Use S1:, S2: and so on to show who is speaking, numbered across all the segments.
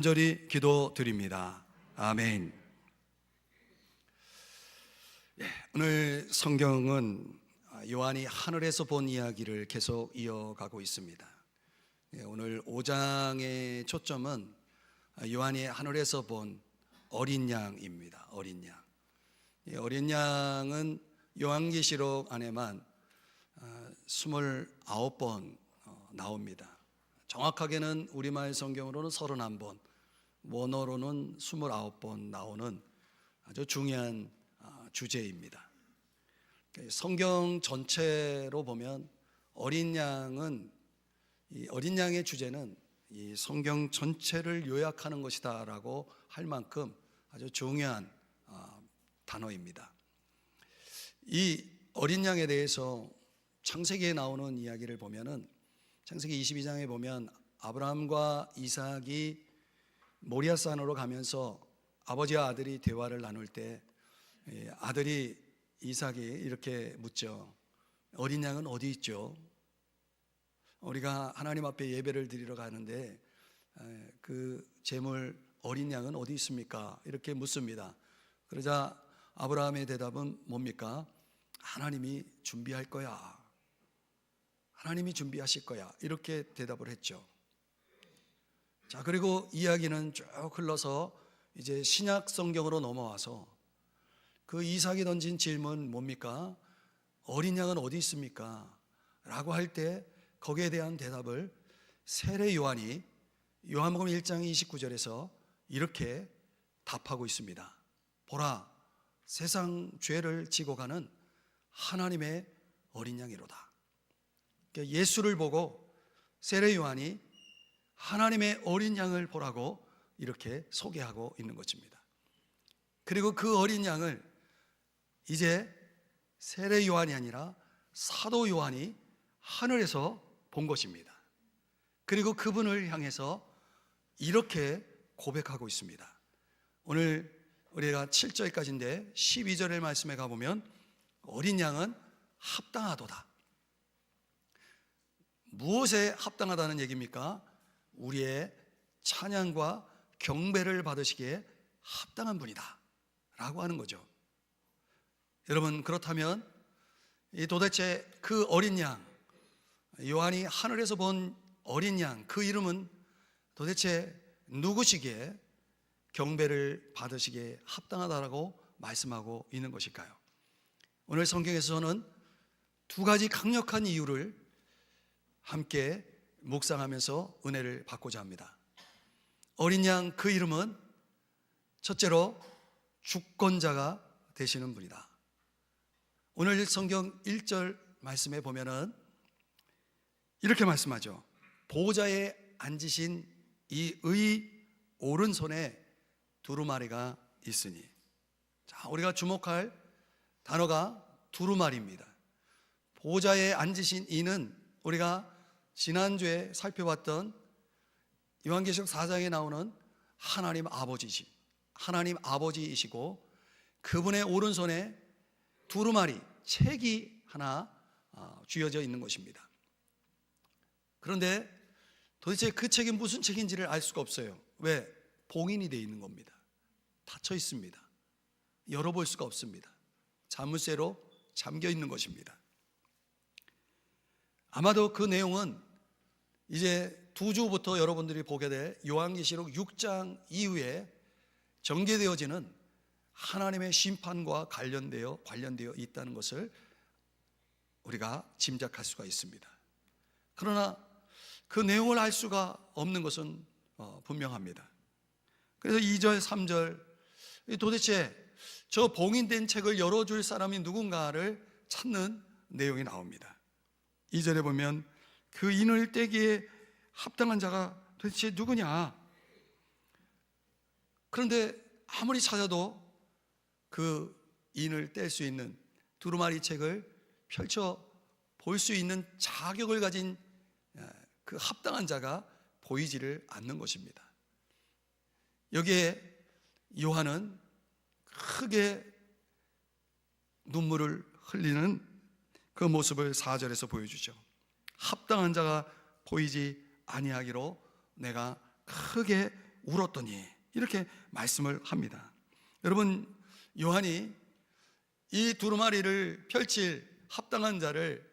S1: 간절히 기도드립니다. 아멘. 오늘 성경은 요한이 하늘에서 본 이야기를 계속 이어가고 있습니다. 오늘 5장의 초점은 요한이 하늘에서 본 어린 양입니다. 어린 양. 어린 양은 요한계시록 안에만 29번 나옵니다. 정확하게는 우리말 성경으로는 31번, 원어로는 29번 나오는 아주 중요한 주제입니다. 성경 전체로 보면 어린 양은, 이 어린 양의 주제는 이 성경 전체를 요약하는 것이다라고 할 만큼 아주 중요한 단어입니다. 이 어린 양에 대해서 창세기에 나오는 이야기를 보면은, 창세기 22장에 보면 아브라함과 이삭이 모리아산으로 가면서 아버지와 아들이 대화를 나눌 때 아들이 이삭이 이렇게 묻죠. 어린 양은 어디 있죠? 우리가 하나님 앞에 예배를 드리러 가는데 그 제물 어린 양은 어디 있습니까? 이렇게 묻습니다. 그러자 아브라함의 대답은 뭡니까? 하나님이 준비할 거야. 하나님이 준비하실 거야. 이렇게 대답을 했죠. 자, 그리고 이야기는 쭉 흘러서 이제 신약 성경으로 넘어와서 그 이삭이 던진 질문 뭡니까? 어린 양은 어디 있습니까? 라고 할 때 거기에 대한 대답을 세례 요한이 요한복음 1장 29절에서 이렇게 답하고 있습니다. 보라, 세상 죄를 지고 가는 하나님의 어린 양이로다. 그러니까 예수를 보고 세례 요한이 하나님의 어린 양을 보라고 이렇게 소개하고 있는 것입니다. 그리고 그 어린 양을 이제 세례 요한이 아니라 사도 요한이 하늘에서 본 것입니다. 그리고 그분을 향해서 이렇게 고백하고 있습니다. 오늘 우리가 7절까지인데 12절의 말씀에 가보면 어린 양은 합당하도다. 무엇에 합당하다는 얘기입니까? 우리의 찬양과 경배를 받으시기에 합당한 분이다 라고 하는 거죠. 여러분, 그렇다면 도대체 그 어린 양, 요한이 하늘에서 본 어린 양, 그 이름은 도대체 누구시기에 경배를 받으시기에 합당하다라고 말씀하고 있는 것일까요? 오늘 성경에서는 두 가지 강력한 이유를 함께 묵상하면서 은혜를 받고자 합니다. 어린 양, 그 이름은 첫째로 주권자가 되시는 분이다. 오늘 성경 1절 말씀에 보면은 이렇게 말씀하죠. 보좌에 앉으신 이의 오른손에 두루마리가 있으니. 자, 우리가 주목할 단어가 두루마리입니다. 보좌에 앉으신 이는 우리가 지난주에 살펴봤던 요한계시록 4장에 나오는 하나님 아버지이시고 그분의 오른손에 두루마리, 책이 하나 쥐어져 있는 것입니다. 그런데 도대체 그 책이 무슨 책인지를 알 수가 없어요. 왜? 봉인이 되어 있는 겁니다. 닫혀 있습니다. 열어볼 수가 없습니다. 자물쇠로 잠겨 있는 것입니다. 아마도 그 내용은 이제 두 주부터 여러분들이 보게 될 요한계시록 6장 이후에 전개되어지는 하나님의 심판과 관련되어 있다는 것을 우리가 짐작할 수가 있습니다. 그러나 그 내용을 알 수가 없는 것은 분명합니다. 그래서 2절, 3절 도대체 저 봉인된 책을 열어줄 사람이 누군가를 찾는 내용이 나옵니다. 2절에 보면 그 인을 떼기에 합당한 자가 도대체 누구냐? 그런데 아무리 찾아도 그 인을 뗄 수 있는 두루마리 책을 펼쳐 볼 수 있는 자격을 가진 그 합당한 자가 보이지를 않는 것입니다. 여기에 요한은 크게 눈물을 흘리는 그 모습을 4절에서 보여주죠. 합당한 자가 보이지 아니하기로 내가 크게 울었더니 이렇게 말씀을 합니다. 여러분, 요한이 이 두루마리를 펼칠 합당한 자를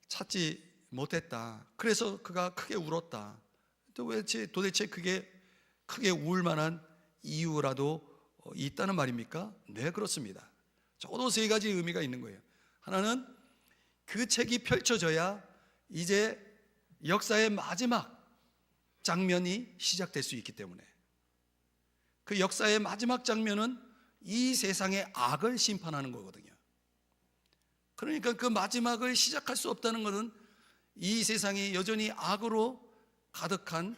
S1: 찾지 못했다. 그래서 그가 크게 울었다. 도대체 그게 크게 울 만한 이유라도 있다는 말입니까? 네, 그렇습니다. 저도 세 가지 의미가 있는 거예요. 하나는 그 책이 펼쳐져야 이제 역사의 마지막 장면이 시작될 수 있기 때문에, 그 역사의 마지막 장면은 이 세상의 악을 심판하는 거거든요. 그러니까 그 마지막을 시작할 수 없다는 것은 이 세상이 여전히 악으로 가득한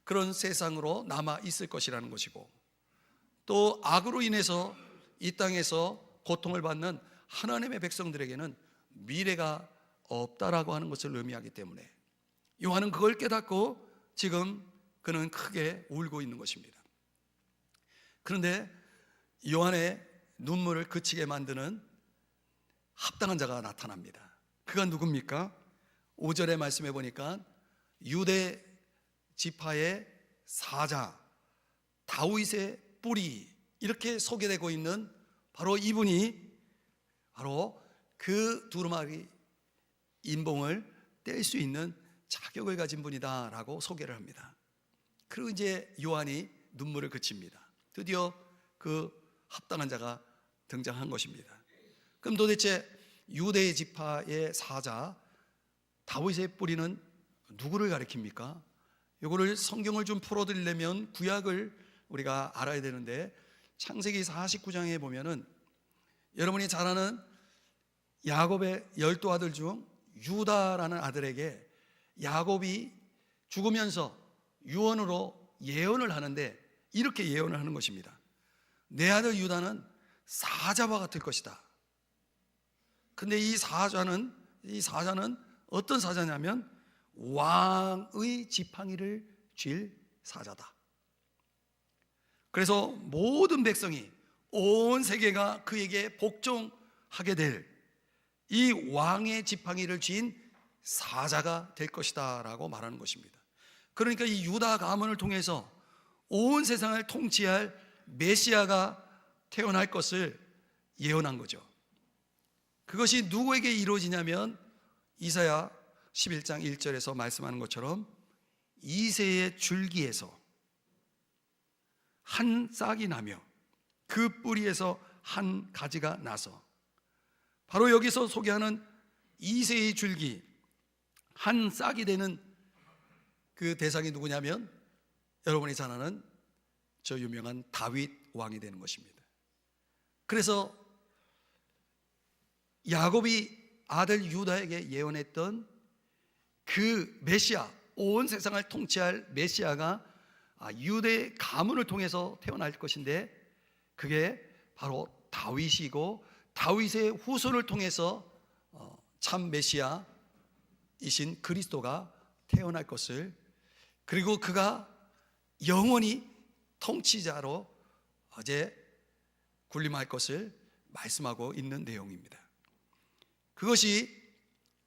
S1: 그런 세상으로 남아 있을 것이라는 것이고, 또 악으로 인해서 이 땅에서 고통을 받는 하나님의 백성들에게는 미래가 없다라고 하는 것을 의미하기 때문에 요한은 그걸 깨닫고 지금 그는 크게 울고 있는 것입니다. 그런데 요한의 눈물을 그치게 만드는 합당한 자가 나타납니다. 그가 누굽니까? 5절의 말씀해 보니까 유대 지파의 사자, 다윗의 뿌리, 이렇게 소개되고 있는 바로 이분이 바로 그 두루마리 인봉을 뗄 수 있는 자격을 가진 분이다 라고 소개를 합니다. 그리고 이제 요한이 눈물을 그칩니다. 드디어 그 합당한 자가 등장한 것입니다. 그럼 도대체 유대 지파의 사자 다윗의 뿌리는 누구를 가리킵니까? 이거를 성경을 좀 풀어드리려면 구약을 우리가 알아야 되는데, 창세기 49장에 보면은 여러분이 잘 아는 야곱의 12아들 중 유다라는 아들에게 야곱이 죽으면서 유언으로 예언을 하는데 이렇게 예언을 하는 것입니다. 내 아들 유다는 사자와 같을 것이다. 근데 이 사자는 어떤 사자냐면 왕의 지팡이를 쥘 사자다. 그래서 모든 백성이, 온 세계가 그에게 복종하게 될 이 왕의 지팡이를 쥔 사자가 될 것이다 라고 말하는 것입니다. 그러니까 이 유다 가문을 통해서 온 세상을 통치할 메시아가 태어날 것을 예언한 거죠. 그것이 누구에게 이루어지냐면 이사야 11장 1절에서 말씀하는 것처럼 이새의 줄기에서 한 싹이 나며 그 뿌리에서 한 가지가 나서, 바로 여기서 소개하는 이새의 줄기, 한 싹이 되는 그 대상이 누구냐면 여러분이 잘 아는 저 유명한 다윗 왕이 되는 것입니다. 그래서 야곱이 아들 유다에게 예언했던 그 메시아, 온 세상을 통치할 메시아가 유대 가문을 통해서 태어날 것인데, 그게 바로 다윗이고 다윗의 후손을 통해서 참 메시아이신 그리스도가 태어날 것을, 그리고 그가 영원히 통치자로 어제 군림할 것을 말씀하고 있는 내용입니다. 그것이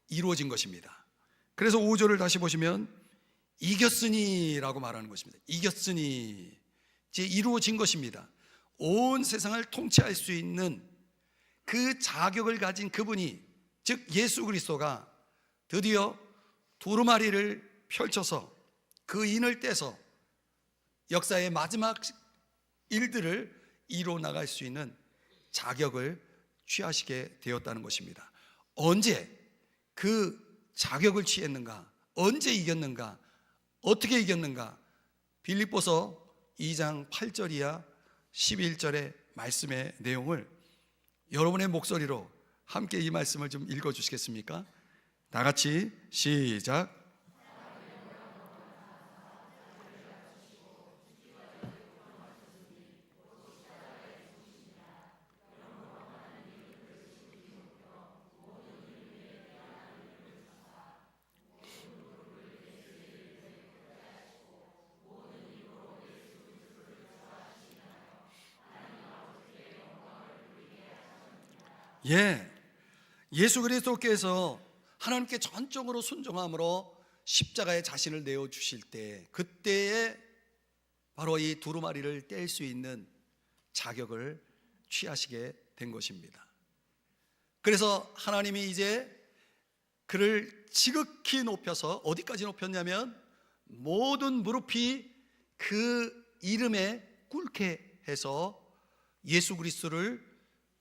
S1: 이루어진 것입니다. 그래서 5절을 다시 보시면 이겼으니 라고 말하는 것입니다. 이겼으니, 이제 이루어진 것입니다. 온 세상을 통치할 수 있는 그 자격을 가진 그분이, 즉 예수 그리스도가 드디어 두루마리를 펼쳐서 그 인을 떼서 역사의 마지막 일들을 이루어 나갈 수 있는 자격을 취하시게 되었다는 것입니다. 언제 그 자격을 취했는가? 언제 이겼는가? 어떻게 이겼는가? 빌립보서 2장 8절이야 11절의 말씀의 내용을 여러분의 목소리로 함께 이 말씀을 좀 읽어주시겠습니까? 다 같이 시작. 예수 그리스도께서 하나님께 전적으로 순종함으로 십자가에 자신을 내어주실 때, 그때에 바로 이 두루마리를 뗄 수 있는 자격을 취하시게 된 것입니다. 그래서 하나님이 이제 그를 지극히 높여서 어디까지 높였냐면 모든 무릎이 그 이름에 꿇게 해서 예수 그리스도를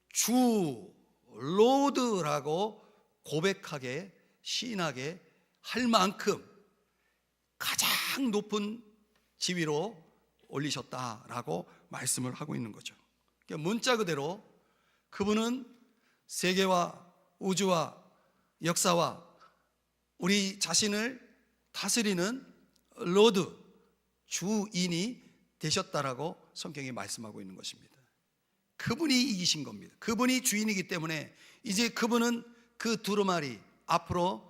S1: 주 로드라고 고백하게 시인하게 할 만큼 가장 높은 지위로 올리셨다라고 말씀을 하고 있는 거죠. 그러니까 문자 그대로 그분은 세계와 우주와 역사와 우리 자신을 다스리는 로드, 주인이 되셨다라고 성경이 말씀하고 있는 것입니다. 그분이 이기신 겁니다. 그분이 주인이기 때문에 이제 그분은 그 두루마리 앞으로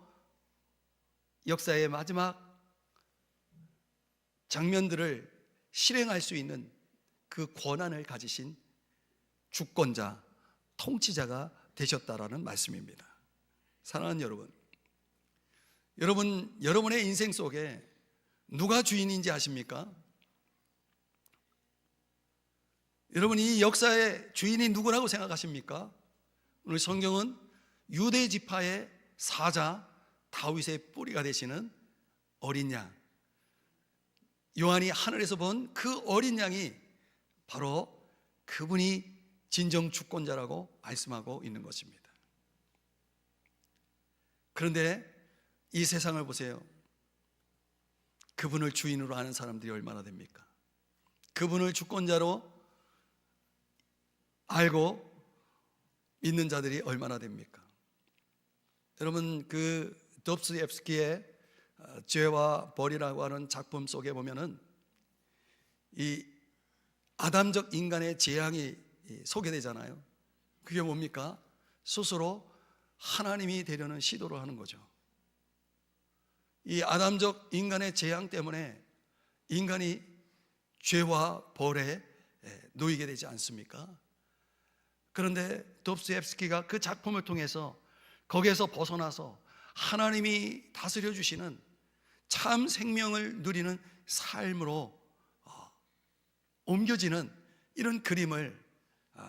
S1: 역사의 마지막 장면들을 실행할 수 있는 그 권한을 가지신 주권자, 통치자가 되셨다라는 말씀입니다. 사랑하는 여러분, 여러분의 인생 속에 누가 주인인지 아십니까? 여러분, 이 역사의 주인이 누구라고 생각하십니까? 오늘 성경은 유대 지파의 사자 다윗의 뿌리가 되시는 어린 양, 요한이 하늘에서 본 그 어린 양이 바로 그분이 진정 주권자라고 말씀하고 있는 것입니다. 그런데 이 세상을 보세요. 그분을 주인으로 아는 사람들이 얼마나 됩니까? 그분을 주권자로 알고 믿는 자들이 얼마나 됩니까? 여러분, 그 도스토옙스키의 죄와 벌이라고 하는 작품 속에 보면은 이 아담적 인간의 재앙이 소개되잖아요. 그게 뭡니까? 스스로 하나님이 되려는 시도를 하는 거죠. 이 아담적 인간의 재앙 때문에 인간이 죄와 벌에 놓이게 되지 않습니까? 그런데 도스토옙스키가 그 작품을 통해서 거기에서 벗어나서 하나님이 다스려 주시는 참 생명을 누리는 삶으로 옮겨지는 이런 그림을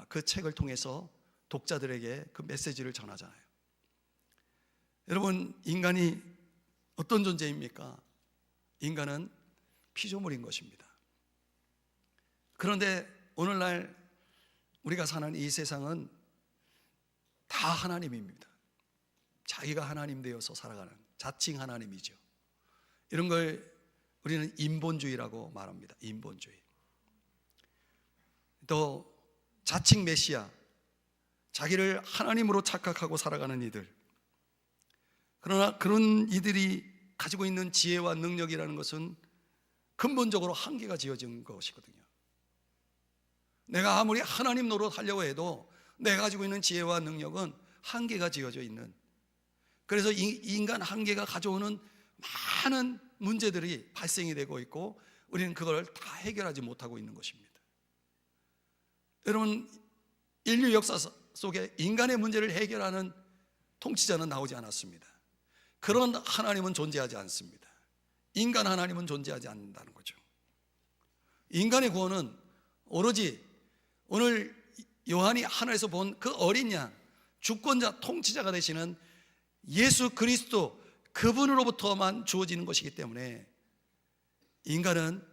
S1: 그 책을 통해서 독자들에게 그 메시지를 전하잖아요. 여러분, 인간이 어떤 존재입니까? 인간은 피조물인 것입니다. 그런데 오늘날 우리가 사는 이 세상은 다 하나님입니다. 자기가 하나님 되어서 살아가는 자칭 하나님이죠. 이런 걸 우리는 인본주의라고 말합니다. 인본주의. 또 자칭 메시아, 자기를 하나님으로 착각하고 살아가는 이들. 그러나 그런 이들이 가지고 있는 지혜와 능력이라는 것은 근본적으로 한계가 지어진 것이거든요. 내가 아무리 하나님 노릇하려고 해도 내가 가지고 있는 지혜와 능력은 한계가 지어져 있는, 그래서 인간 한계가 가져오는 많은 문제들이 발생이 되고 있고 우리는 그걸 다 해결하지 못하고 있는 것입니다. 여러분, 인류 역사 속에 인간의 문제를 해결하는 통치자는 나오지 않았습니다. 그런 하나님은 존재하지 않습니다. 인간 하나님은 존재하지 않는다는 거죠. 인간의 구원은 오로지 오늘 요한이 하늘에서 본 그 어린 양, 주권자, 통치자가 되시는 예수 그리스도, 그분으로부터만 주어지는 것이기 때문에 인간은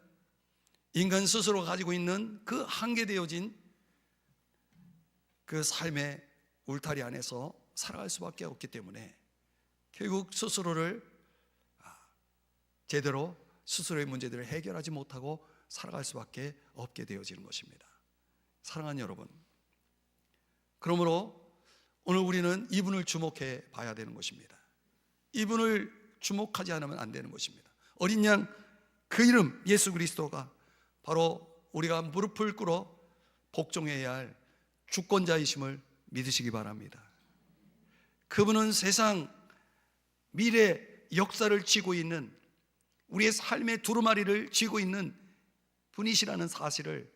S1: 인간 스스로 가지고 있는 그 한계되어진 그 삶의 울타리 안에서 살아갈 수밖에 없기 때문에 결국 스스로를 제대로 스스로의 문제들을 해결하지 못하고 살아갈 수밖에 없게 되어지는 것입니다. 사랑하는 여러분, 그러므로 오늘 우리는 이분을 주목해 봐야 되는 것입니다. 이분을 주목하지 않으면 안 되는 것입니다. 어린 양, 그 이름 예수 그리스도가 바로 우리가 무릎을 꿇어 복종해야 할 주권자이심을 믿으시기 바랍니다. 그분은 세상, 미래, 역사를 쥐고 있는, 우리의 삶의 두루마리를 쥐고 있는 분이시라는 사실을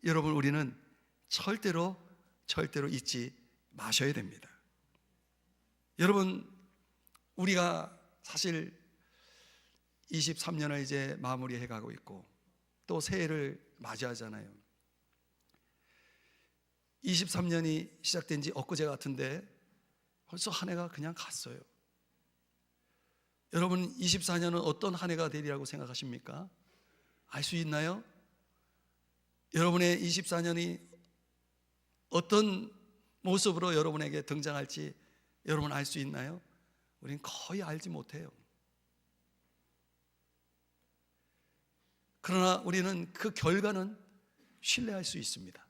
S1: 여러분, 우리는 절대로 잊지 마셔야 됩니다. 여러분, 우리가 사실 23년을 이제 마무리해 가고 있고 또 새해를 맞이하잖아요. 23년이 시작된 지 엊그제 같은데 벌써 한 해가 그냥 갔어요. 여러분 24년은 어떤 한 해가 되리라고 생각하십니까? 알 수 있나요? 여러분의 24년이 어떤 모습으로 여러분에게 등장할지 여러분 알 수 있나요? 우리는 거의 알지 못해요. 그러나 우리는 그 결과는 신뢰할 수 있습니다.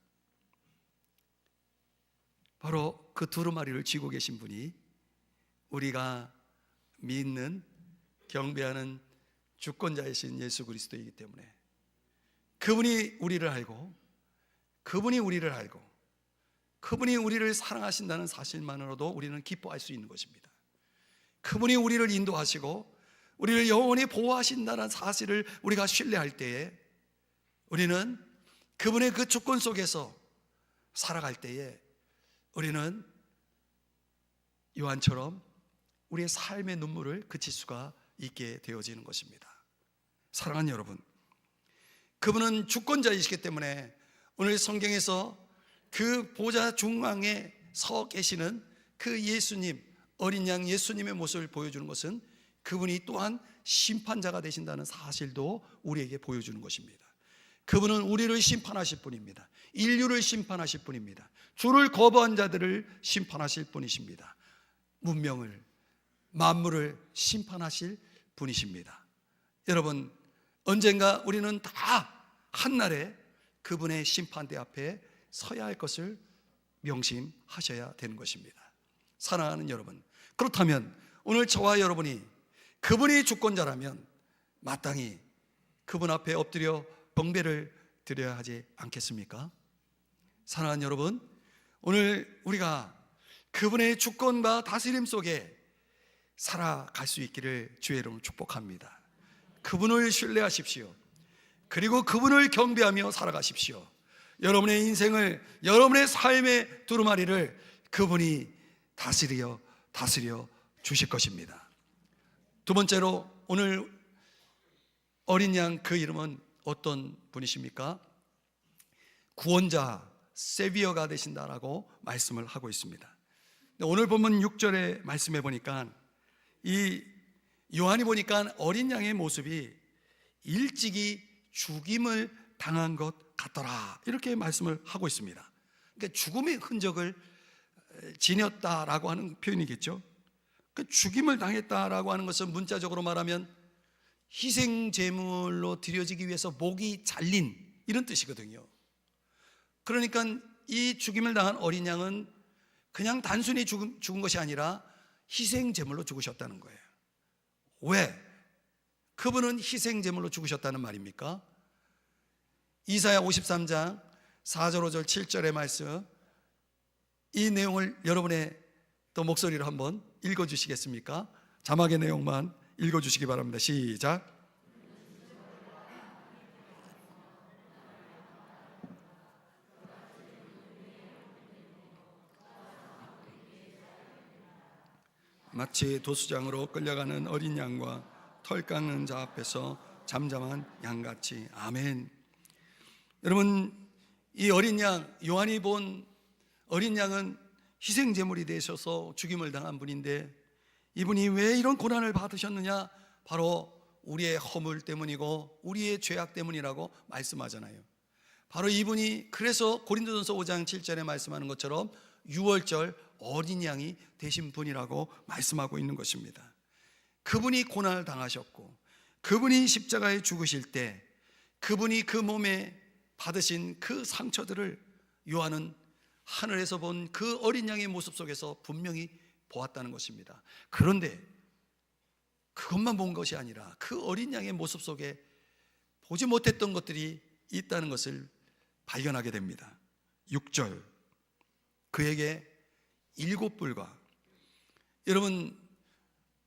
S1: 바로 그 두루마리를 쥐고 계신 분이 우리가 믿는, 경배하는 주권자이신 예수 그리스도이기 때문에 그분이 우리를 알고 그분이 우리를 사랑하신다는 사실만으로도 우리는 기뻐할 수 있는 것입니다. 그분이 우리를 인도하시고 우리를 영원히 보호하신다는 사실을 우리가 신뢰할 때에 우리는 그분의 그 주권 속에서 살아갈 때에 우리는 요한처럼 우리의 삶의 눈물을 그칠 수가 있게 되어지는 것입니다. 사랑하는 여러분, 그분은 주권자이시기 때문에 오늘 성경에서 그 보좌 중앙에 서 계시는 그 예수님, 어린 양 예수님의 모습을 보여주는 것은 그분이 또한 심판자가 되신다는 사실도 우리에게 보여주는 것입니다. 그분은 우리를 심판하실 분입니다. 인류를 심판하실 분입니다. 주를 거부한 자들을 심판하실 분이십니다. 문명을, 만물을 심판하실 분이십니다. 여러분, 언젠가 우리는 다 한날에 그분의 심판대 앞에 서야 할 것을 명심하셔야 되는 것입니다. 사랑하는 여러분, 그렇다면 오늘 저와 여러분이 그분이 주권자라면 마땅히 그분 앞에 엎드려 경배를 드려야 하지 않겠습니까? 사랑하는 여러분, 오늘 우리가 그분의 주권과 다스림 속에 살아갈 수 있기를 주의 이름으로 축복합니다. 그분을 신뢰하십시오. 그리고 그분을 경배하며 살아가십시오. 여러분의 인생을, 여러분의 삶의 두루마리를 그분이 다스려 주실 것입니다. 두 번째로 오늘 어린 양 그 이름은 어떤 분이십니까? 구원자, 세비어가 되신다라고 말씀을 하고 있습니다. 오늘 본문 6절에 말씀해 보니까 이 요한이 보니까 어린 양의 모습이 일찍이 죽임을 당한 것 같더라, 이렇게 말씀을 하고 있습니다. 그러니까 죽음의 흔적을 지녔다라고 하는 표현이겠죠. 그 죽임을 당했다라고 하는 것은 문자적으로 말하면 희생 제물로 드려지기 위해서 목이 잘린 이런 뜻이거든요. 그러니까 이 죽임을 당한 어린 양은 그냥 단순히 죽은 것이 아니라 희생 제물로 죽으셨다는 거예요. 왜? 그분은 희생 제물로 죽으셨다는 말입니까? 이사야 53장 4절 5절 7절의 말씀, 이 내용을 여러분의 또 목소리로 한번 읽어주시겠습니까? 자막의 내용만 읽어주시기 바랍니다. 시작. 마치 도수장으로 끌려가는 어린 양과 털 깎는 자 앞에서 잠잠한 양같이. 아멘. 여러분, 이 어린 양, 요한이 본 어린 양은 희생제물이 되셔서 죽임을 당한 분인데, 이분이 왜 이런 고난을 받으셨느냐? 바로 우리의 허물 때문이고 우리의 죄악 때문이라고 말씀하잖아요. 바로 이분이, 그래서 고린도전서 5장 7절에 말씀하는 것처럼 유월절 어린 양이 되신 분이라고 말씀하고 있는 것입니다. 그분이 고난을 당하셨고 그분이 십자가에 죽으실 때 그분이 그 몸에 받으신 그 상처들을 요한은 하늘에서 본 그 어린 양의 모습 속에서 분명히 보았다는 것입니다. 그런데 그것만 본 것이 아니라 그 어린 양의 모습 속에 보지 못했던 것들이 있다는 것을 발견하게 됩니다. 6절, 그에게 7뿔과, 여러분,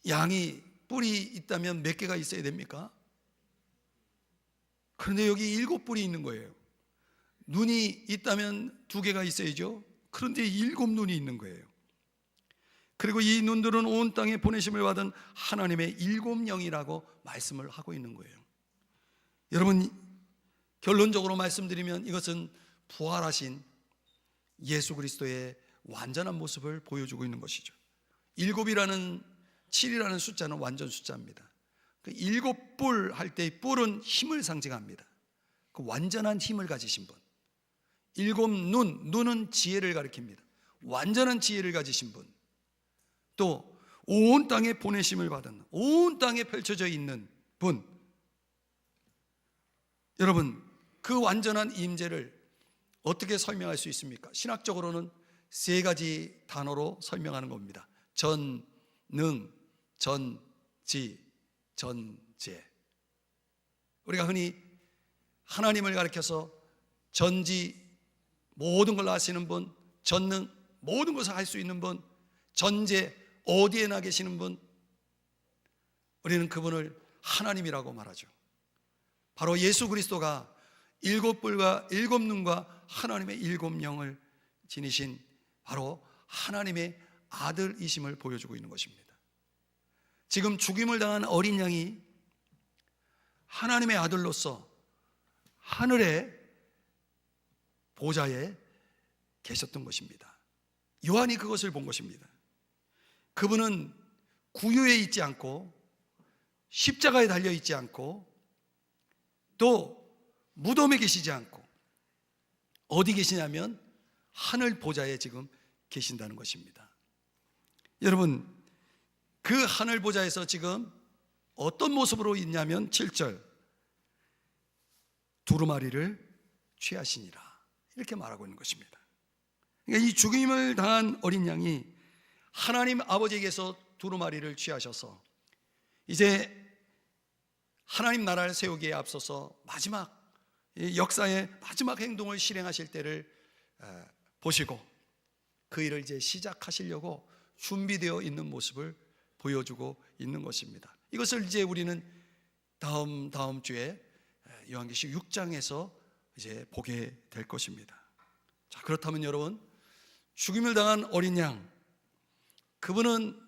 S1: 양이 뿔이 있다면 몇 개가 있어야 됩니까? 그런데 여기 7뿔이 있는 거예요. 눈이 있다면 2개가 있어야죠. 그런데 7눈이 있는 거예요. 그리고 이 눈들은 온 땅에 보내심을 받은 하나님의 7영이라고 말씀을 하고 있는 거예요. 여러분, 결론적으로 말씀드리면 이것은 부활하신 예수 그리스도의 완전한 모습을 보여주고 있는 것이죠. 7이라는 숫자는 완전 숫자입니다. 그 7뿔 할 때의 뿔은 힘을 상징합니다. 그 완전한 힘을 가지신 분. 7눈은 지혜를 가리킵니다. 완전한 지혜를 가지신 분. 또 온 땅에 보내심을 받은, 온 땅에 펼쳐져 있는 분. 여러분, 그 완전한 임재를 어떻게 설명할 수 있습니까? 신학적으로는 3가지 단어로 설명하는 겁니다. 전능, 전지, 전제. 우리가 흔히 하나님을 가리켜서 전지, 모든 걸 아시는 분, 전능, 모든 것을 할 수 있는 분, 전제, 어디에나 계시는 분, 우리는 그분을 하나님이라고 말하죠. 바로 예수 그리스도가 7뿔과 7눈과 하나님의 7영을 지니신 바로 하나님의 아들이심을 보여주고 있는 것입니다. 지금 죽임을 당한 어린 양이 하나님의 아들로서 하늘의 보좌에 계셨던 것입니다. 요한이 그것을 본 것입니다. 그분은 구유에 있지 않고 십자가에 달려 있지 않고 또 무덤에 계시지 않고 어디 계시냐면 하늘 보좌에 지금 계신다는 것입니다. 여러분, 그 하늘 보좌에서 지금 어떤 모습으로 있냐면 7절, 두루마리를 취하시니라, 이렇게 말하고 있는 것입니다. 그러니까 이 죽임을 당한 어린 양이 하나님 아버지에게서 두루마리를 취하셔서 이제 하나님 나라를 세우기에 앞서서 마지막 역사의 마지막 행동을 실행하실 때를 보시고 그 일을 이제 시작하시려고 준비되어 있는 모습을 보여주고 있는 것입니다. 이것을 이제 우리는 다음 주에 요한계시록 6장에서 이제 보게 될 것입니다. 자, 그렇다면 여러분, 죽임을 당한 어린 양, 그분은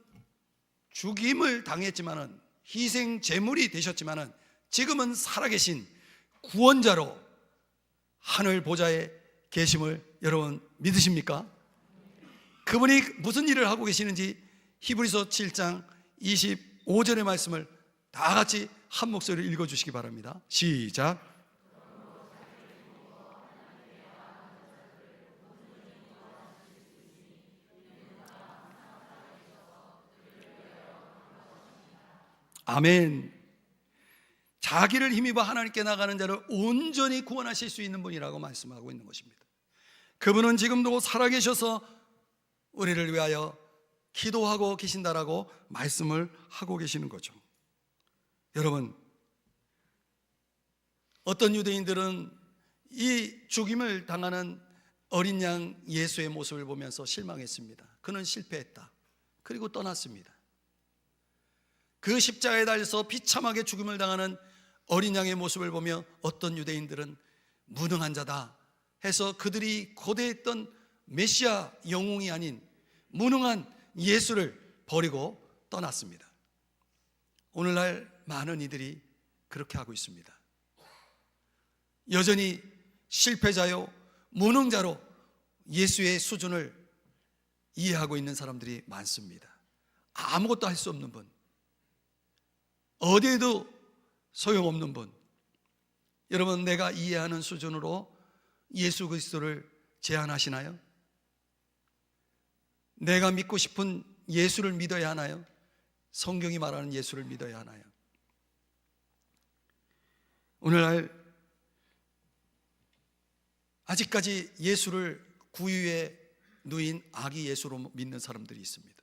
S1: 죽임을 당했지만은 희생 제물이 되셨지만은 지금은 살아계신 구원자로 하늘 보좌에 계심을 여러분 믿으십니까? 그분이 무슨 일을 하고 계시는지 히브리서 7장 25절의 말씀을 다 같이 한 목소리로 읽어주시기 바랍니다. 시작. 아멘. 자기를 힘입어 하나님께 나가는 자를 온전히 구원하실 수 있는 분이라고 말씀하고 있는 것입니다. 그분은 지금도 살아계셔서 우리를 위하여 기도하고 계신다라고 말씀을 하고 계시는 거죠. 여러분, 어떤 유대인들은 이 죽임을 당하는 어린 양 예수의 모습을 보면서 실망했습니다. 그는 실패했다. 그리고 떠났습니다. 그 십자가에 달려서 비참하게 죽임을 당하는 어린 양의 모습을 보며 어떤 유대인들은 무능한 자다 해서 그들이 고대했던 메시아 영웅이 아닌 무능한 예수를 버리고 떠났습니다. 오늘날 많은 이들이 그렇게 하고 있습니다. 여전히 실패자요, 무능자로 예수의 수준을 이해하고 있는 사람들이 많습니다. 아무것도 할 수 없는 분, 어디에도 소용없는 분. 여러분, 내가 이해하는 수준으로 예수 그리스도를 제한하시나요? 내가 믿고 싶은 예수를 믿어야 하나요? 성경이 말하는 예수를 믿어야 하나요? 오늘날 아직까지 예수를 구유에 누인 아기 예수로 믿는 사람들이 있습니다.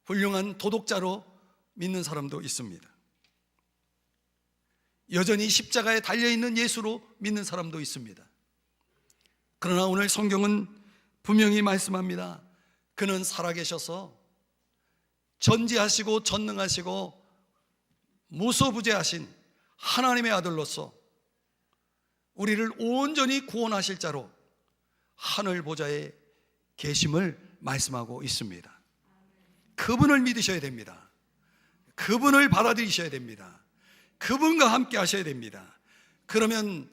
S1: 훌륭한 도덕자로 믿는 사람도 있습니다. 여전히 십자가에 달려있는 예수로 믿는 사람도 있습니다. 그러나 오늘 성경은 분명히 말씀합니다. 그는 살아계셔서 전지하시고 전능하시고 무소부재하신 하나님의 아들로서 우리를 온전히 구원하실 자로 하늘 보좌에 계심을 말씀하고 있습니다. 그분을 믿으셔야 됩니다. 그분을 받아들이셔야 됩니다. 그분과 함께 하셔야 됩니다. 그러면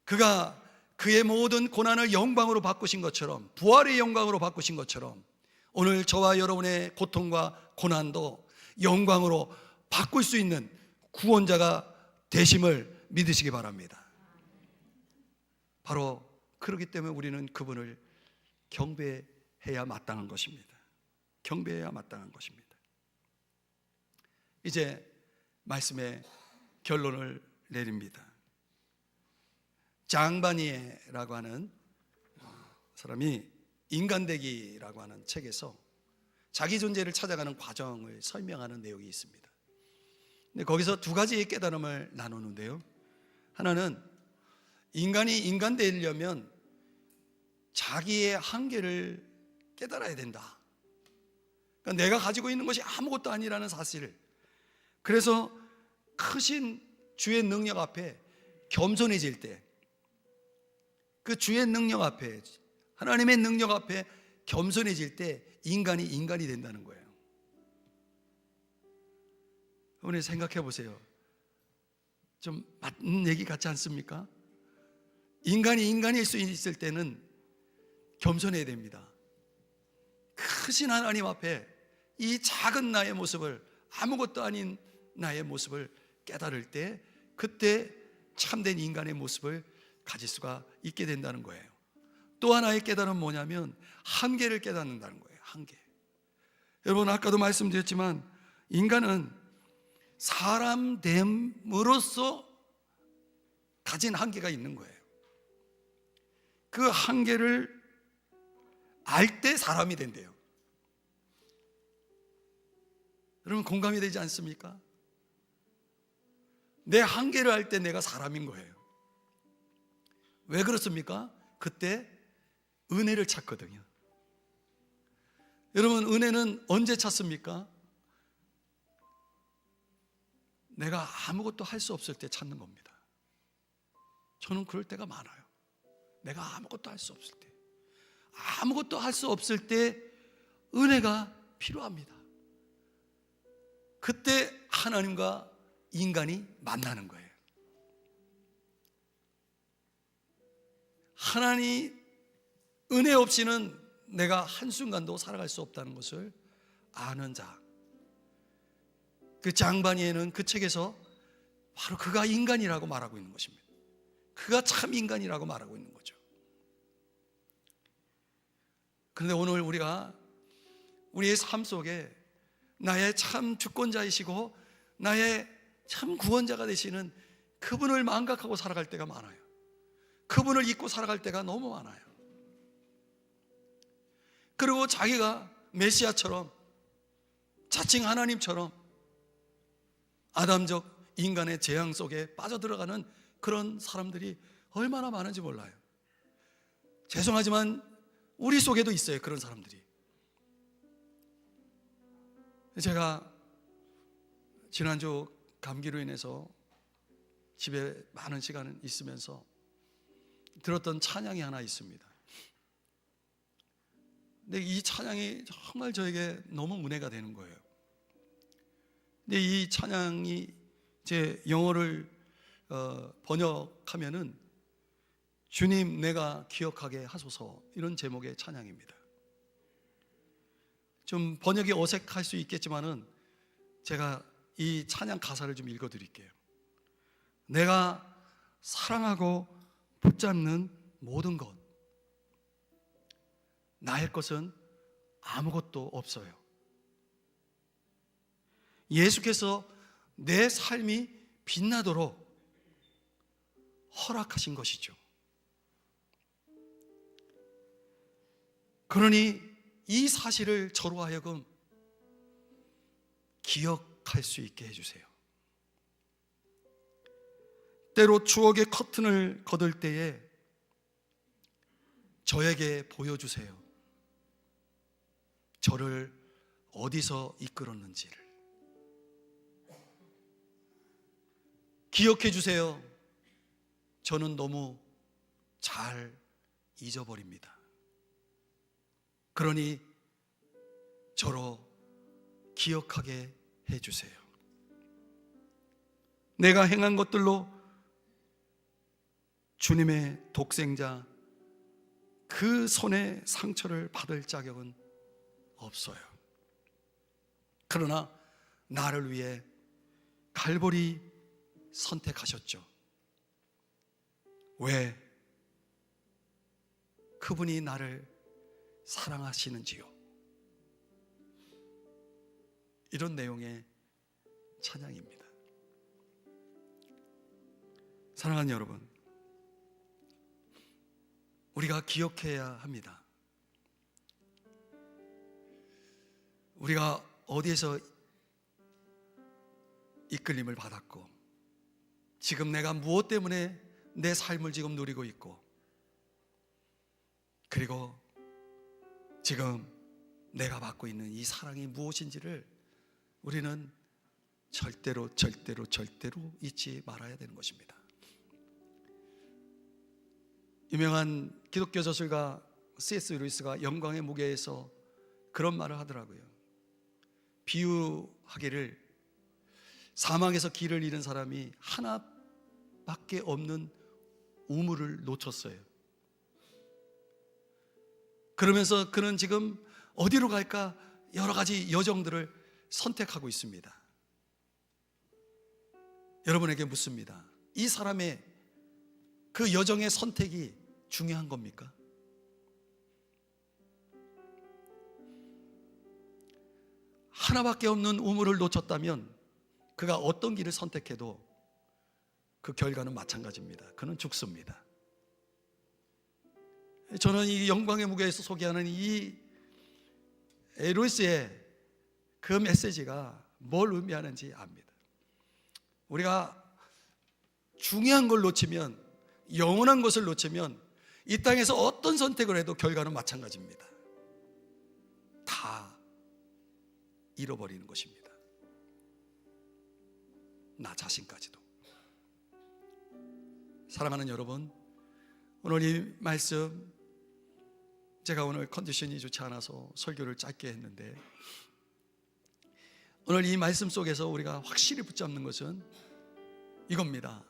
S1: 그가 그의 모든 고난을 영광으로 바꾸신 것처럼, 부활의 영광으로 바꾸신 것처럼, 오늘 저와 여러분의 고통과 고난도 영광으로 바꿀 수 있는 구원자가 되심을 믿으시기 바랍니다. 바로 그렇기 때문에 우리는 그분을 경배해야 마땅한 것입니다. 경배해야 마땅한 것입니다. 이제 말씀의 결론을 내립니다. 장바니에라고 하는 사람이 인간되기라고 하는 책에서 자기 존재를 찾아가는 과정을 설명하는 내용이 있습니다. 근데 거기서 두 가지의 깨달음을 나누는데요. 하나는 인간이 인간 되려면 자기의 한계를 깨달아야 된다. 그러니까 내가 가지고 있는 것이 아무것도 아니라는 사실을. 그래서 크신 주의 능력 앞에 겸손해질 때, 그 주의 능력 앞에, 하나님의 능력 앞에 겸손해질 때 인간이 된다는 거예요. 여러분 생각해 보세요. 좀 맞는 얘기 같지 않습니까? 인간일 수 있을 때는 겸손해야 됩니다. 크신 하나님 앞에 이 작은 나의 모습을, 아무것도 아닌 나의 모습을 깨달을 때, 그때 참된 인간의 모습을 가질 수가 있게 된다는 거예요. 또 하나의 깨달음은 뭐냐면 한계를 깨닫는다는 거예요. 한계. 여러분 아까도 말씀드렸지만 인간은 사람 됨으로써 가진 한계가 있는 거예요. 그 한계를 알 때 사람이 된대요. 여러분 공감이 되지 않습니까? 내 한계를 알 때 내가 사람인 거예요. 왜 그렇습니까? 그때 은혜를 찾거든요. 여러분 은혜는 언제 찾습니까? 내가 아무것도 할 수 없을 때 찾는 겁니다. 저는 그럴 때가 많아요. 내가 아무것도 할 수 없을 때, 아무것도 할 수 없을 때 은혜가 필요합니다. 그때 하나님과 인간이 만나는 거예요. 하나님 은혜 없이는 내가 한순간도 살아갈 수 없다는 것을 아는 자. 그 장바니에는 그 책에서 바로 그가 인간이라고 말하고 있는 것입니다. 그가 참 인간이라고 말하고 있는 거죠. 그런데 오늘 우리가 우리의 삶 속에 나의 참 주권자이시고 나의 참 구원자가 되시는 그분을 망각하고 살아갈 때가 많아요. 그분을 잊고 살아갈 때가 너무 많아요. 그리고 자기가 메시아처럼, 자칭 하나님처럼 아담적 인간의 재앙 속에 빠져들어가는 그런 사람들이 얼마나 많은지 몰라요. 죄송하지만 우리 속에도 있어요, 그런 사람들이. 제가 지난주 감기로 인해서 집에 많은 시간을 있으면서 들었던 찬양이 하나 있습니다. 근데 이 찬양이 정말 저에게 너무 은혜가 되는 거예요. 근데 이 찬양이 제 영어를 번역하면은 주님 내가 기억하게 하소서, 이런 제목의 찬양입니다. 좀 번역이 어색할 수 있겠지만은 제가 이 찬양 가사를 좀 읽어드릴게요. 내가 사랑하고 붙잡는 모든 것, 나의 것은 아무것도 없어요. 예수께서 내 삶이 빛나도록 허락하신 것이죠. 그러니 이 사실을 저로 하여금 기억할 수 있게 해주세요. 때로 추억의 커튼을 걷을 때에 저에게 보여주세요. 저를 어디서 이끌었는지를 기억해 주세요. 저는 너무 잘 잊어버립니다. 그러니 저로 기억하게 해주세요. 내가 행한 것들로 주님의 독생자 그 손의 상처를 받을 자격은 없어요. 그러나 나를 위해 갈보리 선택하셨죠. 왜? 그분이 나를 사랑하시는지요. 이런 내용의 찬양입니다. 사랑하는 여러분, 우리가 기억해야 합니다. 우리가 어디에서 이끌림을 받았고, 지금 내가 무엇 때문에 내 삶을 지금 누리고 있고, 그리고 지금 내가 받고 있는 이 사랑이 무엇인지를 우리는 절대로 잊지 말아야 되는 것입니다. 유명한 기독교 저술가 C.S. 루이스가 영광의 무게에서 그런 말을 하더라고요. 비유하기를, 사막에서 길을 잃은 사람이 하나밖에 없는 우물을 놓쳤어요. 그러면서 그는 지금 어디로 갈까 여러 가지 여정들을 선택하고 있습니다. 여러분에게 묻습니다. 이 사람의 그 여정의 선택이 중요한 겁니까? 하나밖에 없는 우물을 놓쳤다면 그가 어떤 길을 선택해도 그 결과는 마찬가지입니다. 그는 죽습니다. 저는 이 영광의 무게에서 소개하는 이 루이스의 그 메시지가 뭘 의미하는지 압니다. 우리가 중요한 걸 놓치면, 영원한 것을 놓치면 이 땅에서 어떤 선택을 해도 결과는 마찬가지입니다. 다 잃어버리는 것입니다. 나 자신까지도. 사랑하는 여러분, 오늘 이 말씀, 제가 오늘 컨디션이 좋지 않아서 설교를 짧게 했는데, 오늘 이 말씀 속에서 우리가 확실히 붙잡는 것은 이겁니다.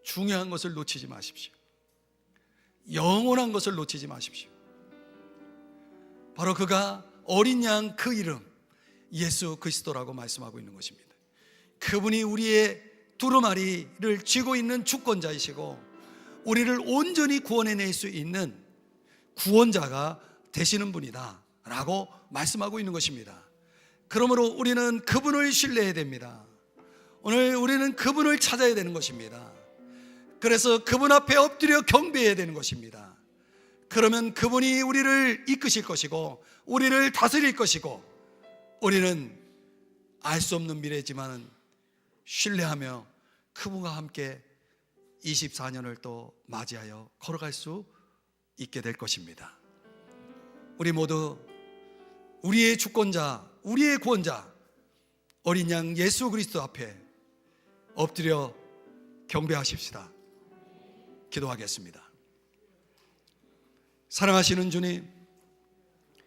S1: 중요한 것을 놓치지 마십시오. 영원한 것을 놓치지 마십시오. 바로 그가 어린 양 그 이름 예수 그리스도라고 말씀하고 있는 것입니다. 그분이 우리의 두루마리를 쥐고 있는 주권자이시고 우리를 온전히 구원해낼 수 있는 구원자가 되시는 분이다 라고 말씀하고 있는 것입니다. 그러므로 우리는 그분을 신뢰해야 됩니다. 오늘 우리는 그분을 찾아야 되는 것입니다. 그래서 그분 앞에 엎드려 경배해야 되는 것입니다. 그러면 그분이 우리를 이끄실 것이고 우리를 다스릴 것이고, 우리는 알 수 없는 미래지만 신뢰하며 그분과 함께 24년을 또 맞이하여 걸어갈 수 있게 될 것입니다. 우리 모두 우리의 주권자, 우리의 구원자 어린 양 예수 그리스도 앞에 엎드려 경배하십시다. 기도하겠습니다. 사랑하시는 주님,